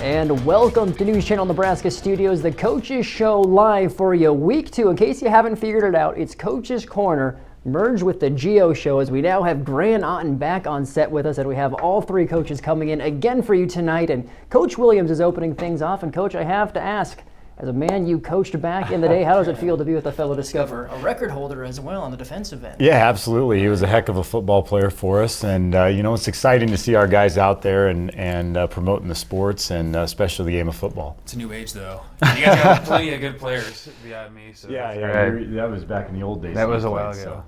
And welcome to News Channel Nebraska Studios, the Coaches Show live for you. Week 2, in case you haven't figured it out, it's Coach's Corner merged with the Geo Show, as we now have Grant Otten back on set with us, and we have all three coaches coming in again for you tonight. And Coach Williams is opening things off. And Coach, I have to ask, as a man you coached back in the day, how does it feel to be with a fellow Discover, a record holder as well on the defensive end? Yeah, absolutely. He was a heck of a football player for us, and it's exciting to see our guys out there and promoting the sports, and especially the game of football. It's a new age, though. You guys got plenty of good players beyond me. So Yeah, that was back in the old days. That was a while ago.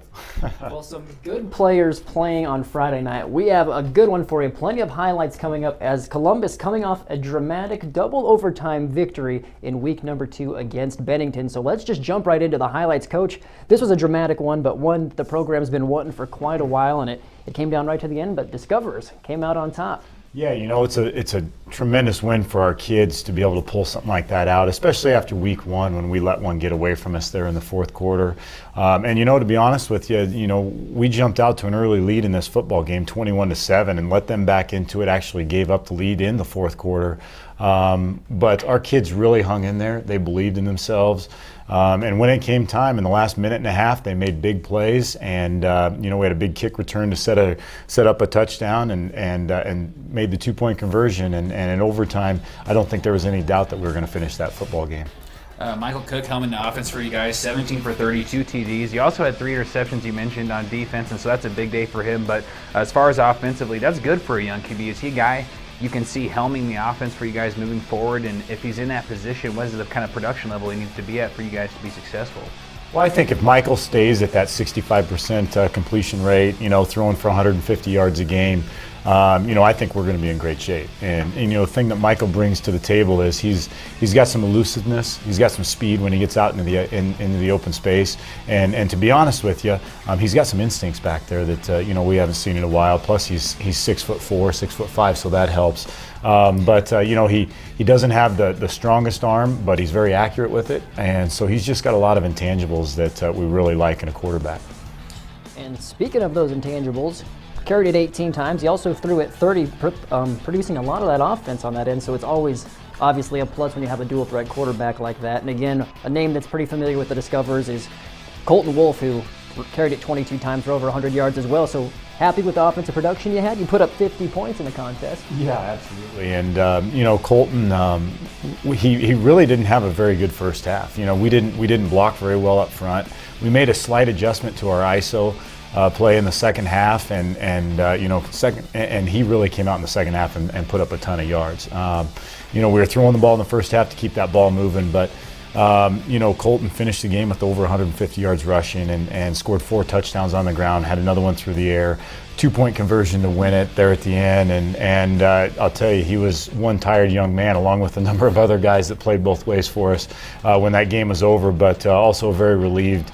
Well, some good players playing on Friday night. We have a good one for you. Plenty of highlights coming up as Columbus coming off a dramatic double overtime victory in week number 2 against Bennington. So let's just jump right into the highlights. Coach, this was a dramatic one, but one the program's been wanting for quite a while, and it came down right to the end, but Discoverers came out on top. Yeah, it's a tremendous win for our kids to be able to pull something like that out, especially after week 1 when we let one get away from us there in the fourth quarter. And to be honest with you, we jumped out to an early lead in this football game, 21-7, and let them back into it. Actually gave up the lead in the fourth quarter. But our kids really hung in there. They believed in themselves. And when it came time in the last minute and a half, they made big plays, and we had a big kick return to set up a touchdown, and made the 2-point conversion. And in overtime, I don't think there was any doubt that we were going to finish that football game. Michael Cook helming the offense for you guys, 17 for 32 TDs. You also had 3 interceptions you mentioned on defense, and so that's a big day for him. But as far as offensively, that's good for a young QB. Is he a guy you can see helming the offense for you guys moving forward? And if he's in that position, what is the kind of production level he needs to be at for you guys to be successful? Well, I think if Michael stays at that 65% completion rate, throwing for 150 yards a game, I think we're going to be in great shape. And the thing that Michael brings to the table is he's got some elusiveness, he's got some speed when he gets out into the open space, and to be honest with you, he's got some instincts back there that we haven't seen in a while. Plus he's 6'4", 6'5", so that helps. But he doesn't have the strongest arm, but he's very accurate with it, and so he's just got a lot of intangibles that we really like in a quarterback. And speaking of those intangibles, carried it 18 times. He also threw it 30, producing a lot of that offense on that end, so it's always obviously a plus when you have a dual threat quarterback like that. And again, a name that's pretty familiar with the Discoverers is Colton Wolf, who carried it 22 times for over 100 yards as well. So happy with the offensive production you had? You put up 50 points in the contest. Yeah, absolutely. And Colton, he really didn't have a very good first half. We didn't block very well up front. We made a slight adjustment to our ISO play in the second half, and he really came out in the second half and put up a ton of yards. We were throwing the ball in the first half to keep that ball moving, but Colton finished the game with over 150 yards rushing and scored 4 touchdowns on the ground, had another one through the air, 2-point conversion to win it there at the end, and I'll tell you, he was one tired young man along with a number of other guys that played both ways for us when that game was over, but also a very relieved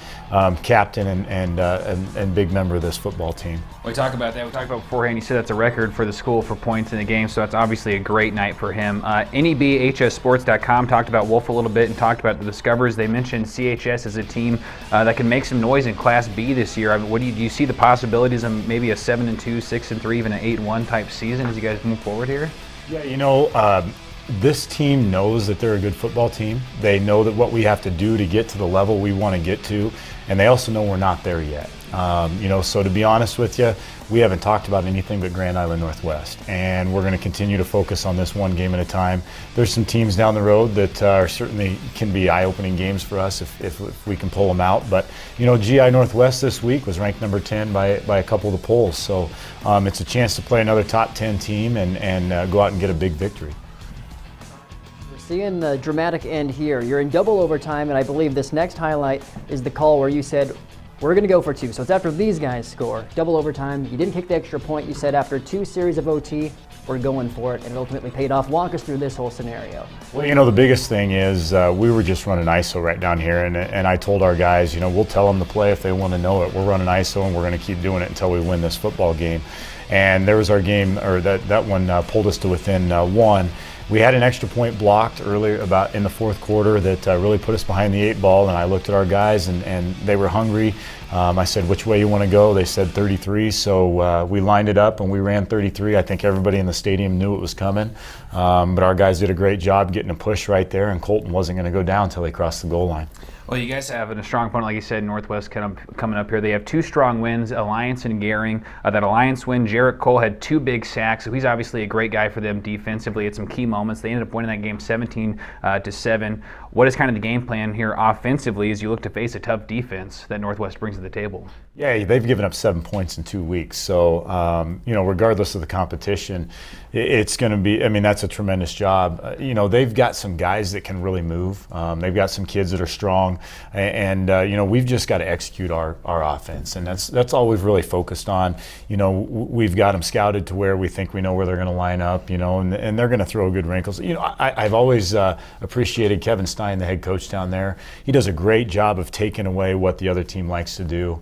captain and big member of this football team. We talked about that. We talked about beforehand. You said that's a record for the school for points in the game, so that's obviously a great night for him. NEBHSSports.com talked about Wolf a little bit and talked about the Discoverers. They mentioned CHS as a team that can make some noise in Class B this year. I mean, do you see the possibilities of maybe a 7-2, 6-3, even an 8-1 type season as you guys move forward here? Yeah, this team knows that they're a good football team. They know that what we have to do to get to the level we want to get to, and they also know we're not there yet. So to be honest with you, we haven't talked about anything but Grand Island Northwest, and we're going to continue to focus on this one game at a time. There's some teams down the road that certainly can be eye-opening games for us if we can pull them out. But GI Northwest this week was ranked number 10 by a couple of the polls, so it's a chance to play another top 10 team and go out and get a big victory. Seeing the dramatic end here. You're in double overtime, and I believe this next highlight is the call where you said, we're going to go for 2. So it's after these guys score. Double overtime. You didn't kick the extra point. You said after 2 series of OT, we're going for it, and it ultimately paid off. Walk us through this whole scenario. Well, the biggest thing is we were just running ISO right down here, and I told our guys, we'll tell them to play if they want to know it. We're running ISO, and we're going to keep doing it until we win this football game. And there was our game, or that one pulled us to within 1. We had an extra point blocked earlier about in the fourth quarter that really put us behind the 8 ball, and I looked at our guys and they were hungry. I said, which way you want to go? They said 33, so we lined it up and we ran 33. I think everybody in the stadium knew it was coming, but our guys did a great job getting a push right there, and Colton wasn't going to go down until he crossed the goal line. Well, you guys have a strong opponent, like you said, Northwest coming up here. They have two strong wins, Alliance and Gehring. That Alliance win, Jarrett Cole had 2 big sacks, so he's obviously a great guy for them defensively at some key moments. They ended up winning that game 17-7. What is kind of the game plan here offensively as you look to face a tough defense that Northwest brings to the table? Yeah, they've given up 7 points in 2 weeks. So, regardless of the competition, it's going to be, that's a tremendous job. They've got some guys that can really move. They've got some kids that are strong. And we've just got to execute our offense. And that's all we've really focused on. We've got them scouted to where we think we know where they're going to line up, and they're going to throw good wrinkles. I've always appreciated Kevin Stein, the head coach down there. He does a great job of taking away what the other team likes to do.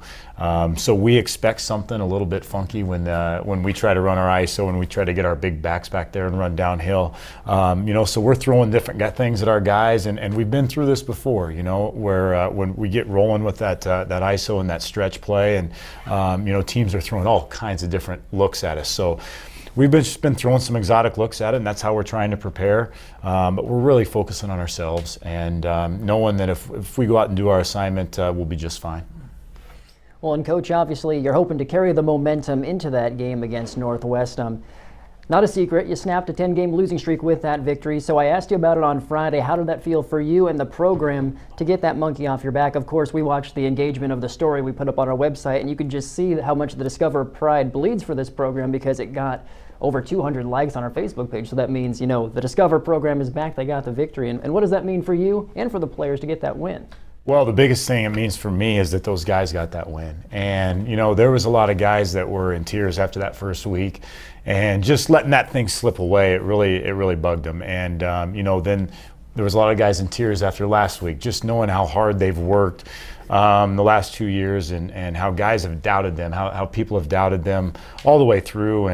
So we expect something a little bit funky when we try to run our ISO and we try to get our big backs back there and run downhill. So we're throwing different things at our guys, and we've been through this before, where when we get rolling with that ISO and that stretch play, and teams are throwing all kinds of different looks at us. So we've just been throwing some exotic looks at it, and that's how we're trying to prepare. But we're really focusing on ourselves and knowing that if we go out and do our assignment, we'll be just fine. Well, and Coach, obviously you're hoping to carry the momentum into that game against Northwest. Not a secret, you snapped a 10-game losing streak with that victory, so I asked you about it on Friday. How did that feel for you and the program to get that monkey off your back? Of course, we watched the engagement of the story we put up on our website, and you could just see how much the Discover pride bleeds for this program because it got over 200 likes on our Facebook page. So that means, the Discover program is back, they got the victory. And what does that mean for you and for the players to get that win? Well, the biggest thing it means for me is that those guys got that win. And, there was a lot of guys that were in tears after that first week. And just letting that thing slip away, it really bugged them. And, then there was a lot of guys in tears after last week, just knowing how hard they've worked the last 2 years and how guys have doubted them, how people have doubted them all the way through.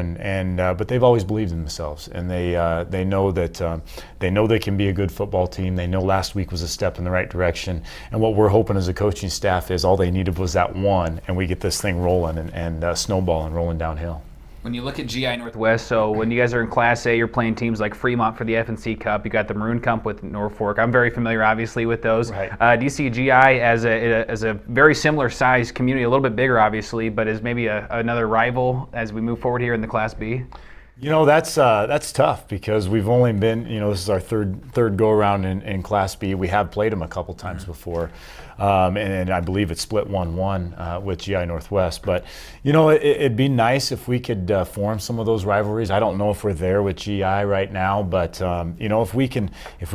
But they've always believed in themselves. And they know that they can be a good football team. They know last week was a step in the right direction. And what we're hoping as a coaching staff is all they needed was that one, and we get this thing rolling and snowballing, rolling downhill. When you look at GI Northwest, so when you guys are in Class A, you're playing teams like Fremont for the F&C Cup. You got the Maroon Cup with Norfolk. I'm very familiar, obviously, with those. Right. Do you see GI as a very similar size community, a little bit bigger, obviously, but as maybe another rival as we move forward here in the Class B? That's tough because we've only been, this is our third go around in Class B. We have played them a couple times before, and I believe it's split 1-1 with GI Northwest. But it'd be nice if we could form some of those rivalries. I don't know if we're there with GI right now, but if we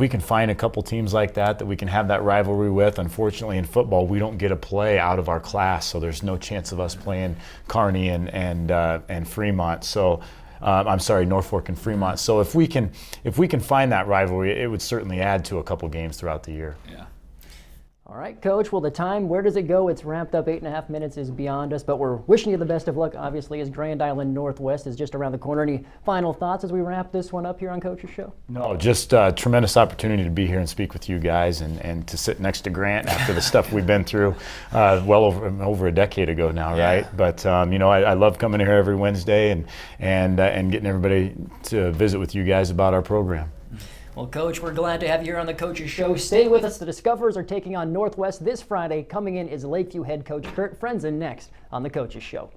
can find a couple teams like that we can have that rivalry with. Unfortunately, in football, we don't get a play out of our class, so there's no chance of us playing Kearney and Fremont. So. I'm sorry, Norfolk and Fremont. So if we can find that rivalry, it would certainly add to a couple games throughout the year. Yeah. All right, Coach. Well, the time, where does it go? It's wrapped up. 8.5 minutes is beyond us, but we're wishing you the best of luck, obviously, as Grand Island Northwest is just around the corner. Any final thoughts as we wrap this one up here on Coach's Show? No, just a tremendous opportunity to be here and speak with you guys and to sit next to Grant after the stuff we've been through well over a decade ago now, yeah. Right? But, I love coming here every Wednesday and getting everybody to visit with you guys about our program. Well, Coach, we're glad to have you here on the Coach's Show. Stay with us. The Discoverers are taking on Northwest this Friday. Coming in is Lakeview head coach Kurt Fenson next on the Coach's Show.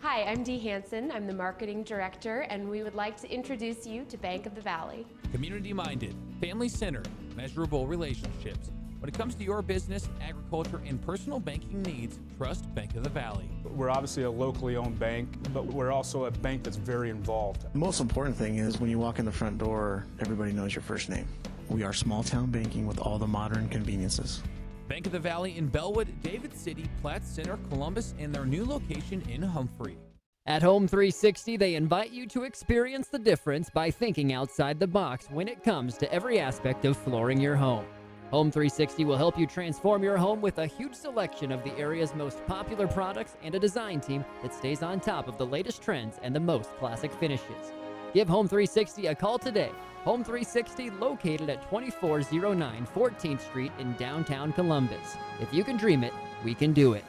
Hi, I'm Dee Hansen. I'm the marketing director, and we would like to introduce you to Bank of the Valley. Community-minded, family-centered, measurable relationships. When it comes to your business, agriculture, and personal banking needs, trust Bank of the Valley. We're obviously a locally owned bank, but we're also a bank that's very involved. The most important thing is when you walk in the front door, everybody knows your first name. We are small town banking with all the modern conveniences. Bank of the Valley in Bellwood, David City, Platte Center, Columbus, and their new location in Humphrey. At Home 360, they invite you to experience the difference by thinking outside the box when it comes to every aspect of flooring your home. Home 360 will help you transform your home with a huge selection of the area's most popular products and a design team that stays on top of the latest trends and the most classic finishes. Give Home 360 a call today. Home 360 located at 2409 14th Street in downtown Columbus. If you can dream it, we can do it.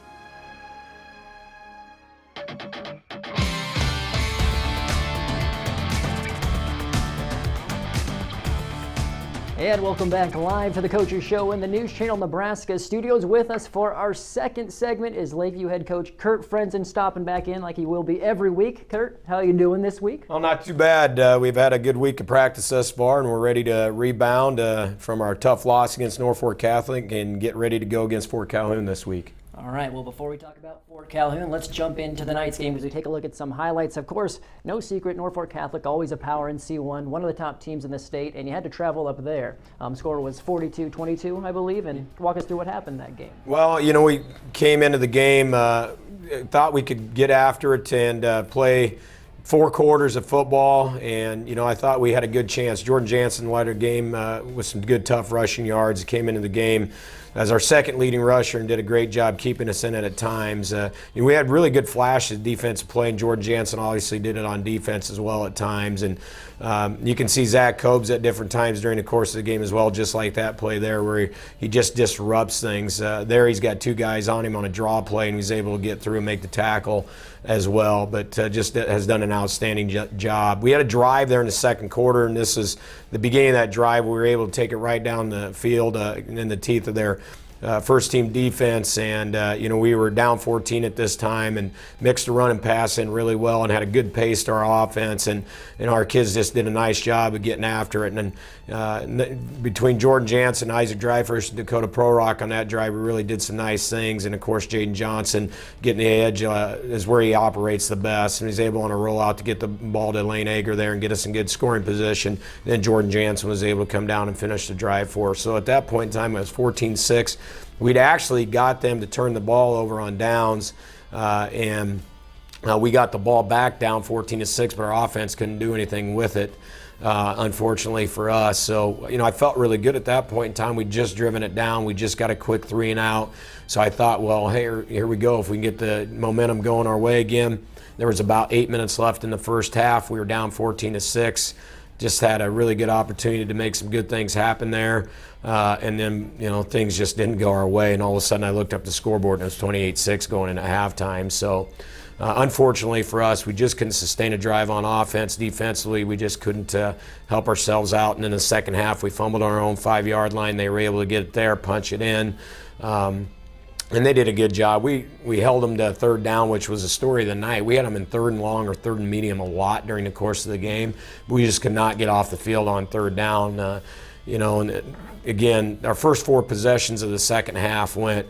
And welcome back live to the Coaches Show in the News Channel Nebraska studios. With us for our second segment is Lakeview head coach Kurt Fenson, stopping back in like he will be every week. Kurt, how are you doing this week? Well, not too bad. We've had a good week of practice thus far, and we're ready to rebound from our tough loss against Norfolk Catholic and get ready to go against Fort Calhoun this week. All right, well, before we talk about Fort Calhoun, let's jump into tonight's game as we take a look at some highlights. Of course, no secret, Norfolk Catholic, always a power in C1, one of the top teams in the state, and you had to travel up there. Score was 42-22, I believe, and walk us through what happened that game. Well, we came into the game, thought we could get after it and play 4 quarters of football, and I thought we had a good chance. Jordan Jansen led our game with some good, tough rushing yards. He came into the game as our second leading rusher and did a great job keeping us in it at times. We had really good flashes of defensive play, and Jordan Jansen obviously did it on defense as well at times. And you can see Zach Cobes at different times during the course of the game as well, just like that play there where he just disrupts things. There he's got 2 guys on him on a draw play, and he's able to get through and make the tackle as well, but just has done an outstanding job. We had a drive there in the second quarter, and this is the beginning of that drive. We were able to take it right down the field in the teeth of their first team defense, and we were down 14 at this time and mixed the run and pass in really well and had a good pace to our offense, and our kids just did a nice job of getting after it. And between Jordan Jansen, Isaac Dreyfus, and Dakota Prorock on that drive, we really did some nice things. And of course, Jaden Johnson getting the edge is where he operates the best, and he's able on a rollout to get the ball to Lane Ager there and get us in good scoring position. Then Jordan Jansen was able to come down and finish the drive for us. So at that point in time, it was 14-6. We'd actually got them to turn the ball over on downs, and we got the ball back down 14-6, but our offense couldn't do anything with it, unfortunately for us. So, I felt really good at that point in time. We'd just driven it down. We just got a quick 3 and out. So I thought, well, hey, here we go. If we can get the momentum going our way again. There was about 8 minutes left in the first half. We were down 14-6. Just had a really good opportunity to make some good things happen there. And then, things just didn't go our way. And all of a sudden I looked up the scoreboard and it was 28-6 going into halftime. So unfortunately for us, we just couldn't sustain a drive on offense. Defensively, we just couldn't help ourselves out. And in the second half, we fumbled on our own 5-yard line. They were able to get it there, punch it in. And they did a good job. We held them to 3rd down, which was the story of the night. We had them in 3rd and long or 3rd and medium a lot during the course of the game. We just could not get off the field on 3rd down. And again, our first 4 possessions of the second half went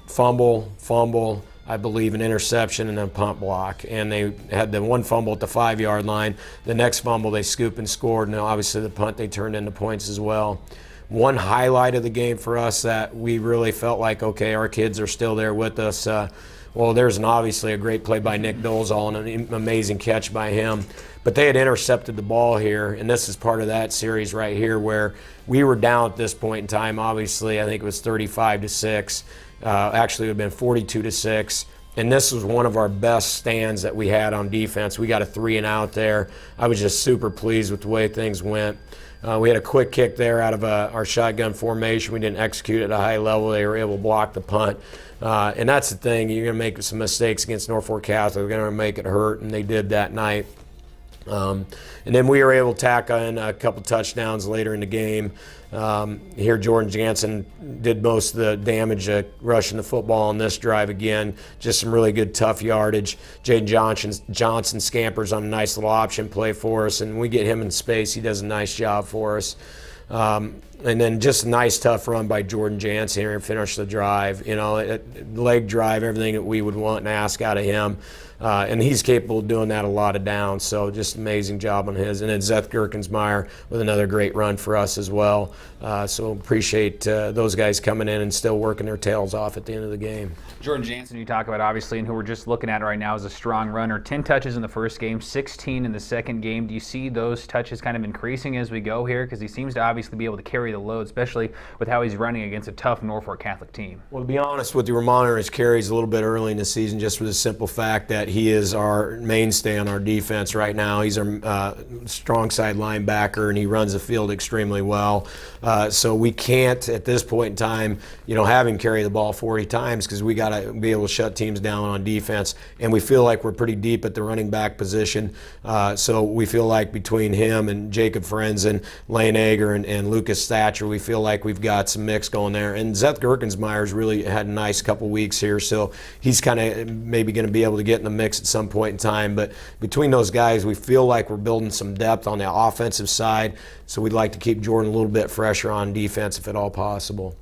fumble, I believe, an interception, and then punt block. And they had the 1 fumble at the 5-yard line. The next fumble, they scooped and scored. And obviously the punt, they turned into points as well. One highlight of the game for us that we really felt like, okay, our kids are still there with us. There's obviously a great play by Nick Dolezal and an amazing catch by him. But they had intercepted the ball here, and this is part of that series right here where we were down at this point in time. Obviously, I think it was 35-6. Actually, it would have been 42-6. And this was one of our best stands that we had on defense. We got a 3 and out there. I was just super pleased with the way things went. We had a quick kick there out of our shotgun formation. We didn't execute at a high level. They were able to block the punt. And that's the thing. You're going to make some mistakes against Norfolk Catholic. They're going to make it hurt, and they did that night. And then we were able to tack in a couple touchdowns later in the game. Here Jordan Jansen did most of the damage rushing the football on this drive again. Just some really good tough yardage. Jaden Johnson scampers on a nice little option play for us, and we get him in space. He does a nice job for us. And then just a nice tough run by Jordan Jansen here and finish the drive. Leg drive, everything that we would want and ask out of him. And he's capable of doing that a lot of downs, so just amazing job on his. And then Seth Gerkensmeyer with another great run for us as well. So appreciate those guys coming in and still working their tails off at the end of the game. Jordan Jansen, you talk about obviously, and who we're just looking at right now is a strong runner. 10 touches in the first game, 16 in the second game. Do you see those touches kind of increasing as we go here? Because he seems to obviously be able to carry the load, especially with how he's running against a tough Norfolk Catholic team. Well, to be honest with you, we're monitoring his carries a little bit early in the season just for the simple fact that he is our mainstay on our defense right now. He's our strong side linebacker, and he runs the field extremely well. So we can't, at this point in time, have him carry the ball 40 times because we got to be able to shut teams down on defense. And we feel like we're pretty deep at the running back position. So we feel like between him and Jacob Fenson, Lane Ager, and Lucas Thatcher, we feel like we've got some mix going there. And Seth Gerkensmeyer's really had a nice couple weeks here, so he's kind of maybe going to be able to get in the mix at some point in time. But between those guys, we feel like we're building some depth on the offensive side, so we'd like to keep Jordan a little bit fresher on defense if at all possible.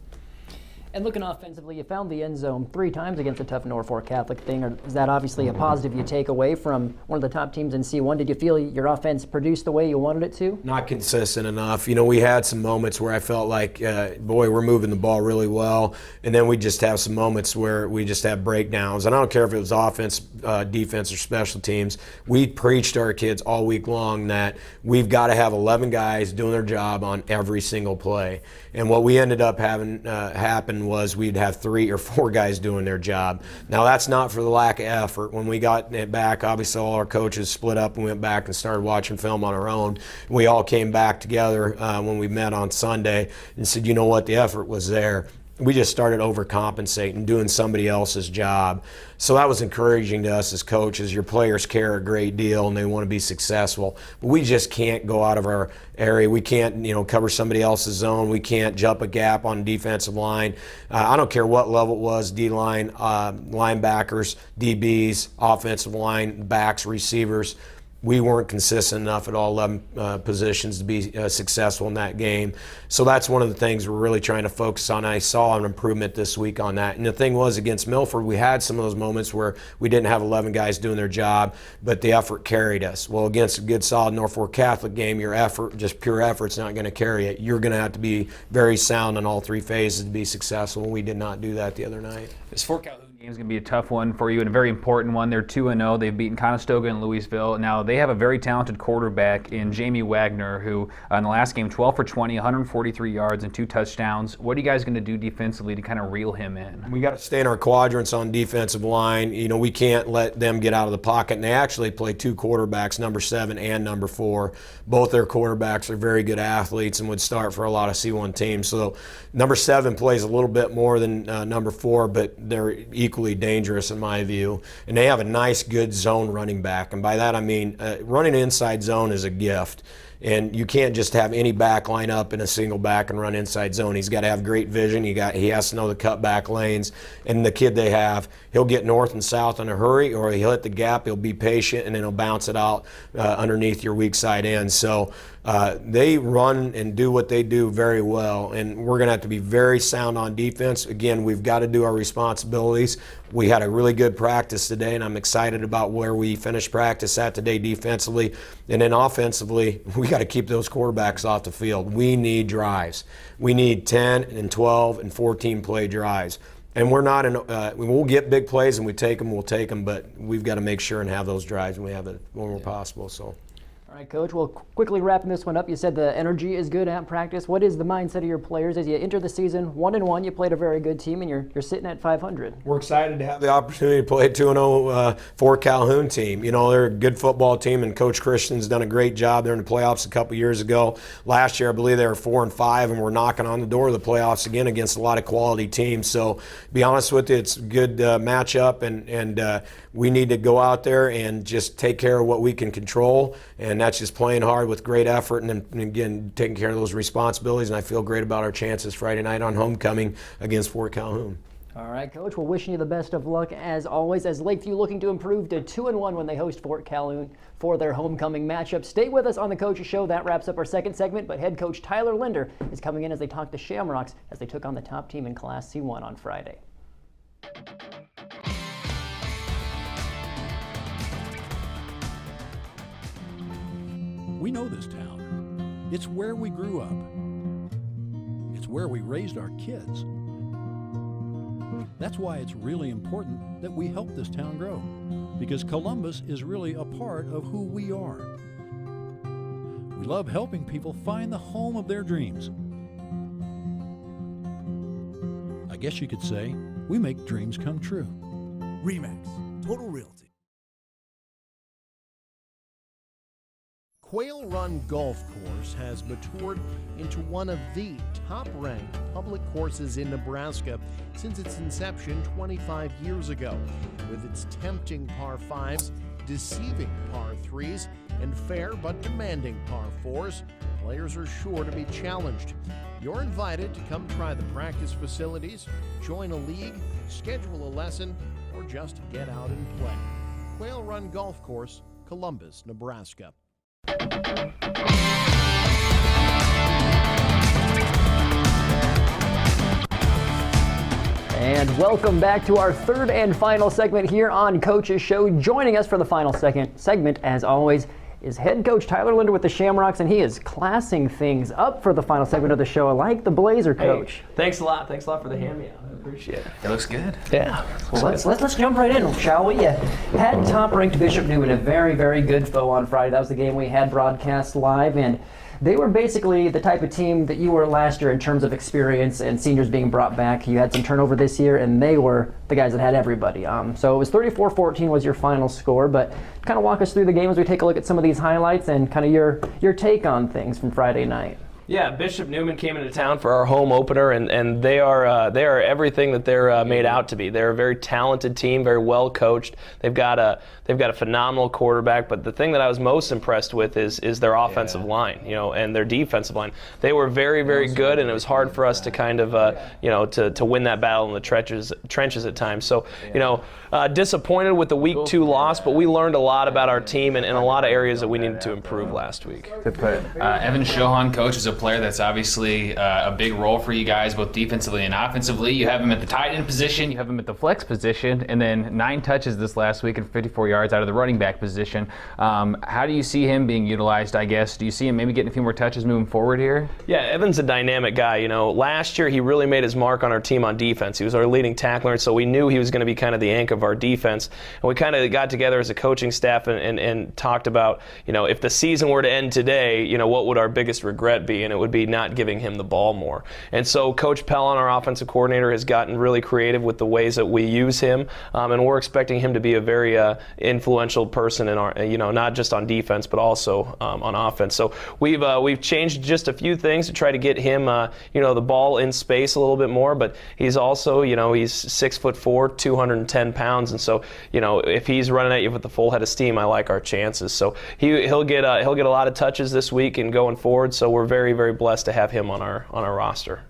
And looking offensively, you found the end zone 3 times against a tough Norfolk Catholic thing. Is that obviously a positive you take away from one of the top teams in C1? Did you feel your offense produced the way you wanted it to? Not consistent enough. We had some moments where I felt like, boy, we're moving the ball really well, and then we just have some moments where we just have breakdowns. And I don't care if it was offense, defense, or special teams. We preached to our kids all week long that we've got to have 11 guys doing their job on every single play. And what we ended up having happen was we'd have 3 or 4 guys doing their job. Now, that's not for the lack of effort. When we got it back, obviously all our coaches split up and went back and started watching film on our own. We all came back together when we met on Sunday and said, you know what, the effort was there. We just started overcompensating, doing somebody else's job. So that was encouraging to us as coaches. Your players care a great deal and they want to be successful. But we just can't go out of our area. We can't, cover somebody else's zone. We can't jump a gap on defensive line. I don't care what level it was, D-line, linebackers, DBs, offensive line, backs, receivers. We weren't consistent enough at all 11 positions to be successful in that game. So that's one of the things we're really trying to focus on. I saw an improvement this week on that. And the thing was, against Milford, we had some of those moments where we didn't have 11 guys doing their job, but the effort carried us. Well, against a good, solid Norfolk Catholic game, your effort, just pure effort's not going to carry it. You're going to have to be very sound in all 3 phases to be successful, and we did not do that the other night. This Fort Calhoun game is going to be a tough one for you and a very important one. They're 2-0. They've beaten Conestoga and Louisville. Now, they have a very talented quarterback in Jamie Wagner, who in the last game, 12 for 20, 143 yards and 2 touchdowns. What are you guys going to do defensively to kind of reel him in? We got to stay in our quadrants on defensive line. We can't let them get out of the pocket. And they actually play 2 quarterbacks, number 7 and number 4. Both their quarterbacks are very good athletes and would start for a lot of C1 teams. So number 7 plays a little bit more than number 4, but they're equally dangerous in my view. And they have a nice, good zone running back. And by that I mean running an inside zone is a gift. And you can't just have any back line up in a single back and run inside zone. He's got to have great vision. He has to know the cutback lanes. And the kid they have, he'll get north and south in a hurry, or he'll hit the gap, he'll be patient, and then he'll bounce it out underneath your weak side end. So they run and do what they do very well, and we're going to have to be very sound on defense. Again, we've got to do our responsibilities. We had a really good practice today, and I'm excited about where we finished practice at today defensively. And then offensively, we got to keep those quarterbacks off the field. We need drives. We need 10 and 12 and 14 play drives. And we're not we'll get big plays and we'll take them, but we've got to make sure and have those drives, and we have it when we're possible. So. All right, Coach, well, quickly wrapping this one up, you said the energy is good at practice. What is the mindset of your players as you enter the season 1-1? You played a very good team, and you're sitting at 500. We're excited to have the opportunity to play a 2-0 Fort Calhoun team. They're a good football team, and Coach Christian's done a great job. They're in the playoffs a couple years ago. Last year, I believe they were 4-5, and we're knocking on the door of the playoffs again against a lot of quality teams. So, to be honest with you, it's a good matchup, and we need to go out there and just take care of what we can control, and that's just playing hard with great effort and then, again, taking care of those responsibilities. And I feel great about our chances Friday night on homecoming against Fort Calhoun. All right, Coach, we're wishing you the best of luck as always, as Lakeview looking to improve to 2-1 when they host Fort Calhoun for their homecoming matchup. Stay with us on the Coach's Show. That wraps up our second segment, but head coach Tyler Linder is coming in as they talk to Shamrocks as they took on the top team in Class C1 on Friday. We know this town. It's where we grew up. It's where we raised our kids. That's why it's really important that we help this town grow, because Columbus is really a part of who we are. We love helping people find the home of their dreams. I guess you could say we make dreams come true. RE/MAX, Total Realty. Quail Run Golf Course has matured into one of the top-ranked public courses in Nebraska since its inception 25 years ago. With its tempting par 5s, deceiving par 3s, and fair but demanding par 4s, players are sure to be challenged. You're invited to come try the practice facilities, join a league, schedule a lesson, or just get out and play. Quail Run Golf Course, Columbus, Nebraska. And welcome back to our third and final segment here on Coach's Show. Joining us for the final segment, as always, is head coach Tyler Linder with the Shamrocks, and he is classing things up for the final segment of the show. I like the blazer, Coach. Hey, thanks a lot. Thanks a lot for the hand-me-out. I appreciate it. It looks good. Yeah. Well, let's jump right in, shall we? Had top-ranked Bishop Neumann, a very, very good foe on Friday. That was the game we had broadcast live, and they were basically the type of team that you were last year in terms of experience and seniors being brought back. You had some turnover this year, and they were the guys that had everybody. So it was 34-14 was your final score, but kind of walk us through the game as we take a look at some of these highlights and kind of your take on things from Friday night. Yeah, Bishop Neumann came into town for our home opener, and they are everything that they're made out to be. They're a very talented team, very well coached. They've got a phenomenal quarterback. But the thing that I was most impressed with is their offensive line, and their defensive line. They were very, very good, and it was hard for us to kind of to win that battle in the trenches at times. So disappointed with the week 2 loss, but we learned a lot about our team and a lot of areas that we needed to improve last week. Good put. Evan Shohan, coach, is a player that's obviously a big role for you guys, both defensively and offensively. You have him at the tight end position, you have him at the flex position, and then 9 touches this last week and 54 yards out of the running back position. How do you see him being utilized, I guess? Do you see him maybe getting a few more touches moving forward here? Yeah, Evan's a dynamic guy. Last year he really made his mark on our team on defense. He was our leading tackler, and so we knew he was going to be kind of the anchor of our defense. And we kind of got together as a coaching staff and talked about, if the season were to end today, what would our biggest regret be? And it would be not giving him the ball more. And so Coach Pellon, our offensive coordinator, has gotten really creative with the ways that we use him, and we're expecting him to be a very influential person in our, not just on defense but also on offense. So we've changed just a few things to try to get him, the ball in space a little bit more. But he's also, he's 6'4", 210 pounds, and so if he's running at you with the full head of steam, I like our chances. So he'll get a lot of touches this week and going forward. So we're very, very blessed to have him on our roster.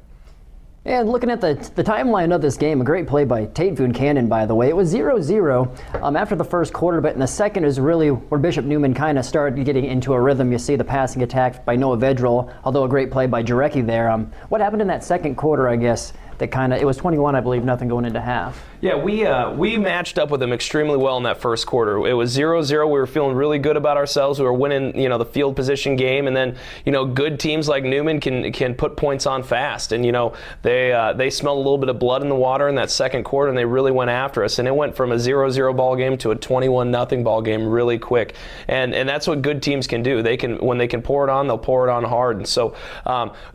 And looking at the timeline of this game, a great play by Tate Vuoncannon, by the way. It was 0-0 after the first quarter, but in the second is really where Bishop Neumann kind of started getting into a rhythm. You see the passing attack by Noah Vedral, although a great play by Jarecki there. What happened in that second quarter, I guess, that it was 21, I believe, nothing going into half. Yeah, we matched up with them extremely well in that first quarter. It was 0-0. We were feeling really good about ourselves. We were winning, the field position game, and then, good teams like Newman can put points on fast. And they smelled a little bit of blood in the water in that second quarter, and they really went after us. And it went from a 0-0 ball game to a 21-0 ball game really quick. And that's what good teams can do. When they can pour it on, they'll pour it on hard. And so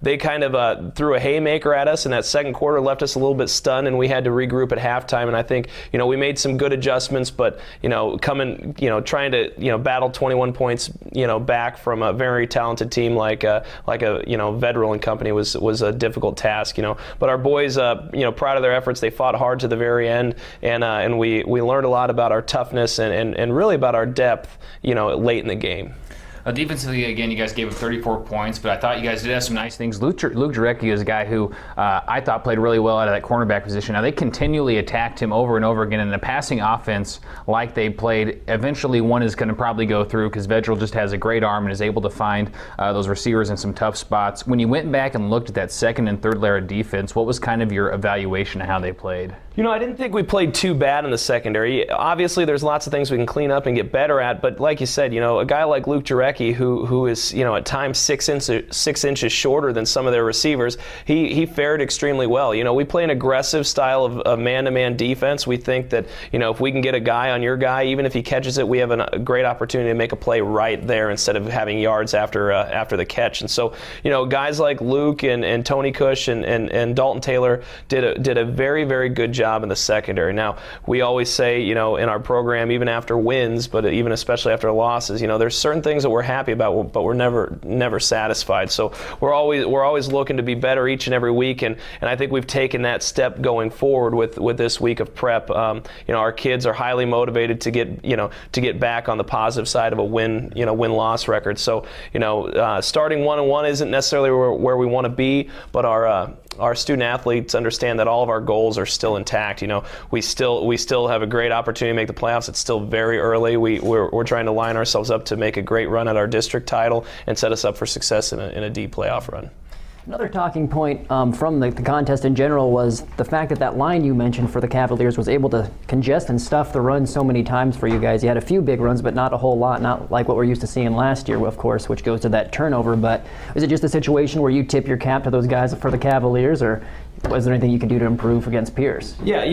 they kind of threw a haymaker at us in that second quarter, left us a little bit stunned, and we had to regroup at halftime. And I think we made some good adjustments, but trying to battle 21 points back from a very talented team like a Vedral and company was a difficult task. But our boys proud of their efforts. They fought hard to the very end, and we learned a lot about our toughness and really about our depth late in the game. Defensively, again, you guys gave up 34 points, but I thought you guys did have some nice things. Luke Jarecki is a guy who I thought played really well out of that cornerback position. Now, they continually attacked him over and over again in a passing offense like they played. Eventually, one is going to probably go through because Vedral just has a great arm and is able to find those receivers in some tough spots. When you went back and looked at that second and third layer of defense, what was kind of your evaluation of how they played? I didn't think we played too bad in the secondary. Obviously, there's lots of things we can clean up and get better at, but like you said, a guy like Luke Jarecki, who is, at times 6 inches shorter than some of their receivers, he fared extremely well. We play an aggressive style of man-to-man defense. We think that, if we can get a guy on your guy, even if he catches it, we have a great opportunity to make a play right there instead of having yards after the catch. And so, guys like Luke and Tony Cush and Dalton Taylor did a very, very good job job in the secondary. Now, we always say, in our program, even after wins, but even especially after losses, there's certain things that we're happy about, but we're never satisfied. So we're always looking to be better each and every week, and I think we've taken that step going forward with this week of prep. Our kids are highly motivated to get back on the positive side of a win-loss record. So starting 1-1 isn't necessarily where we want to be, but our student athletes understand that all of our goals are still intact. We still have a great opportunity to make the playoffs. It's still very early. We're trying to line ourselves up to make a great run at our district title and set us up for success in a deep playoff run. Another talking point from the contest in general was the fact that line you mentioned for the Cavaliers was able to congest and stuff the run so many times for you guys. You had a few big runs, but not a whole lot, not like what we're used to seeing last year, of course, which goes to that turnover. But is it just a situation where you tip your cap to those guys for the Cavaliers, or was there anything you could do to improve against Pierce? Yeah,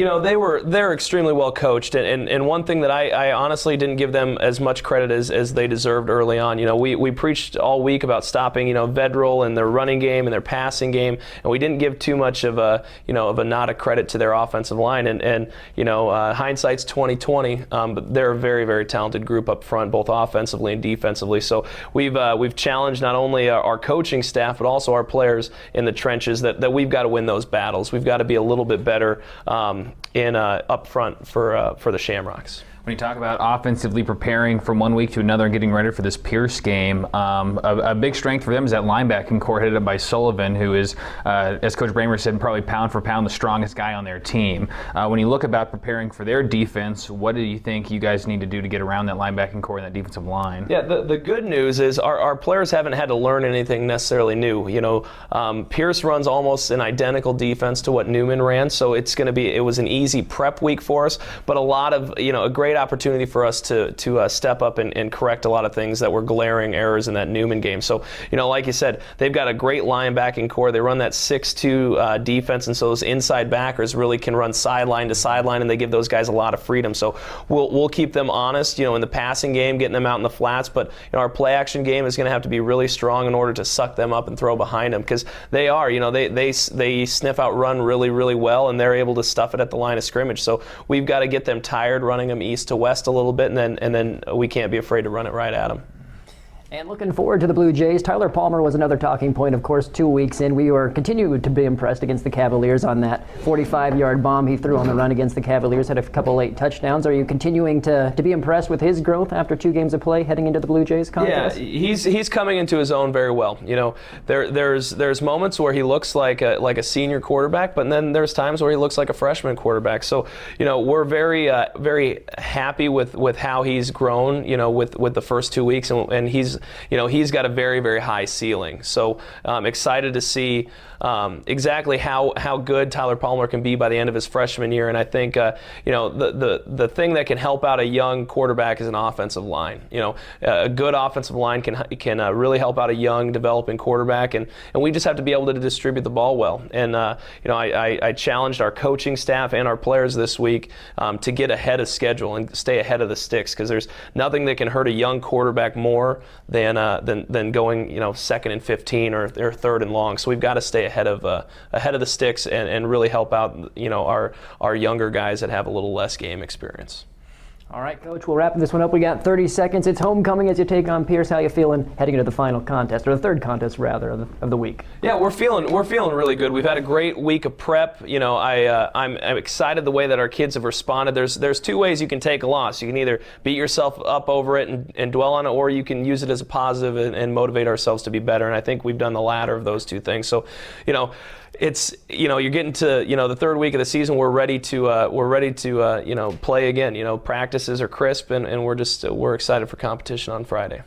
they're extremely well coached, and one thing that I honestly didn't give them as much credit as they deserved early on. We preached all week about stopping Vedral and their running game and their passing game, and we didn't give too much of a nod of credit to their offensive line. And hindsight's 20/20, but they're a very, very talented group up front, both offensively and defensively. So we've challenged not only our coaching staff but also our players in the trenches that we've got to win those battles. We've got to be a little bit better up front for the Shamrocks. When you talk about offensively preparing from one week to another and getting ready for this Pierce game, a big strength for them is that linebacking core headed up by Sullivan, who is, as Coach Bramer said, probably pound for pound the strongest guy on their team. When you look about preparing for their defense, what do you think you guys need to do to get around that linebacking core and that defensive line? Yeah, the good news is our players haven't had to learn anything necessarily new. Pierce runs almost an identical defense to what Newman ran, so it was an easy prep week for us, but a lot of, a great opportunity for us to step up and correct a lot of things that were glaring errors in that Newman game. So, like you said, they've got a great linebacking core. They run that 6-2 defense, and so those inside backers really can run sideline to sideline, and they give those guys a lot of freedom. So we'll keep them honest, in the passing game, getting them out in the flats, but our play action game is going to have to be really strong in order to suck them up and throw behind them, because they are, they sniff out run really, really well, and they're able to stuff it at the line of scrimmage. So we've got to get them tired running them east to west a little bit, and then we can't be afraid to run it right at them. And looking forward to the Blue Jays, Tyler Palmer was another talking point. Of course, 2 weeks in, we were continuing to be impressed against the Cavaliers on that 45-yard bomb he threw on the run against the Cavaliers. Had a couple late touchdowns. Are you continuing to be impressed with his growth after 2 games of play heading into the Blue Jays contest? Yeah, he's coming into his own very well. There's moments where he looks like a senior quarterback, but then there's times where he looks like a freshman quarterback. So we're very very happy with how he's grown. With the first 2 weeks, and he's got a very, very high ceiling. So I'm excited to see exactly how good Tyler Palmer can be by the end of his freshman year. And I think the thing that can help out a young quarterback is an offensive line. A good offensive line can really help out a young developing quarterback, and we just have to be able to distribute the ball well. And I challenged our coaching staff and our players this week to get ahead of schedule and stay ahead of the sticks, because there's nothing that can hurt a young quarterback more than going second and 15 or third and long. So we've got to stay ahead of the sticks and really help out our younger guys that have a little less game experience. All right, Coach, we'll wrap this one up. We got 30 seconds. It's homecoming as you take on Pierce. How you feeling heading into the final contest, or the third contest rather, of the week? Yeah, we're feeling really good. We've had a great week of prep. I'm excited the way that our kids have responded. There's 2 ways you can take a loss. You can either beat yourself up over it and dwell on it, or you can use it as a positive and motivate ourselves to be better. And I think we've done the latter of those 2 things. So, it's you're getting to the 3rd week of the season. We're ready to play again. Practices are crisp, and we're excited for competition on Friday.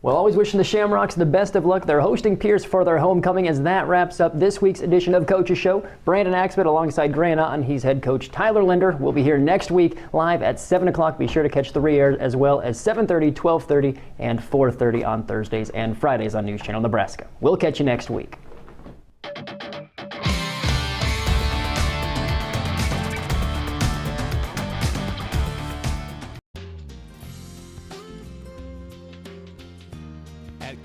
Well, always wishing the Shamrocks the best of luck. They're hosting Pierce for their homecoming. As that wraps up this week's edition of Coach's Show, Brandon Axman alongside Grant Otten. He's head coach Tyler Linder. We'll be here next week live at 7 o'clock. Be sure to catch the re-air as well as 7:30, 12:30, and 4:30 on Thursdays and Fridays on News Channel Nebraska. We'll catch you next week.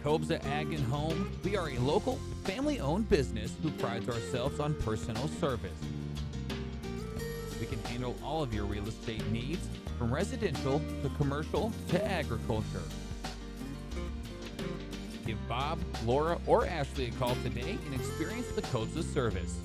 Kobza Ag and Home, we are a local, family-owned business who prides ourselves on personal service. We can handle all of your real estate needs, from residential to commercial to agriculture. Give Bob, Laura, or Ashley a call today and experience the Coach's service.